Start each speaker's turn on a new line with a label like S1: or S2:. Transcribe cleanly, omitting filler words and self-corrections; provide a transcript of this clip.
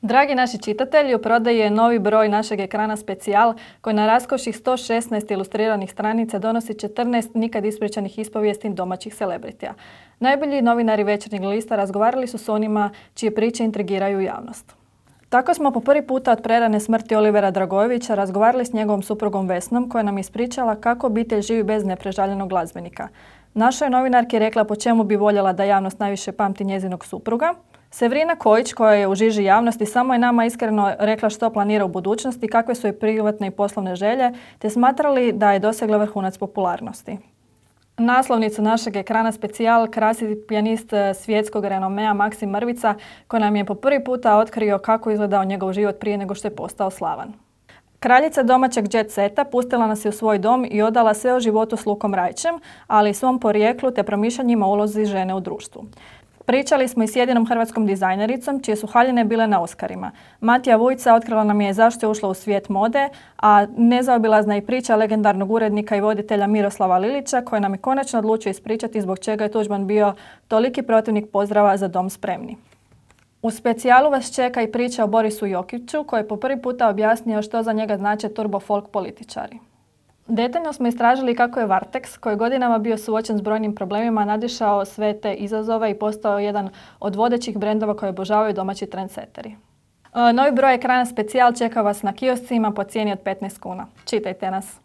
S1: Dragi naši čitatelji, u prodaji je novi broj našeg ekrana Specijal koji na raskoših 116 ilustriranih stranica donosi 14 nikad ispričanih ispovijesti domaćih celebritija. Najbolji novinari Večernjeg lista razgovarali su s onima čije priče intrigiraju javnost. Tako smo po prvi puta od prerane smrti Olivera Dragojevića razgovarali s njegovom suprugom Vesnom koja nam je ispričala kako obitelj živi bez neprežaljenog glazbenika. Našoj novinarki rekla po čemu bi voljela da javnost najviše pamti njezinog supruga. Severina Kojić, koja je u žiži javnosti, samo je nama iskreno rekla što planira u budućnosti, kakve su joj privatne i poslovne želje, te smatrali da je dosegla vrhunac popularnosti. Naslovnicu našeg ekrana Specijal krasi pijanist svjetskog renomea Maksim Mrvica, koji nam je po prvi puta otkrio kako izgledao njegov život prije nego što je postao slavan. Kraljica domaćeg jet seta pustila nas je u svoj dom i odala sve o životu s Lukom Rajčem, ali i svom porijeklu te promišljanjima o ulozi žene u društvu. Pričali smo i s jedinom hrvatskom dizajnericom, čije su haljine bile na Oskarima. Matija Vujca otkrila nam je zašto je ušla u svijet mode, a nezaobilazna i priča legendarnog urednika i voditelja Miroslava Lilića, koji nam je konačno odlučio ispričati zbog čega je Tuđman bio toliki protivnik pozdrava za dom spremni. U Specijalu vas čeka i priča o Borisu Jokiću, koji je po prvi puta objasnio što za njega znače turbo folk političari. Detaljno smo istražili kako je Vartex, koji je godinama bio suočen s brojnim problemima, nadišao sve te izazove i postao jedan od vodećih brendova koje obožavaju domaći trendseteri. Novi broj ekrana Specijal čeka vas na kioscima po cijeni od 15 kuna. Čitajte nas!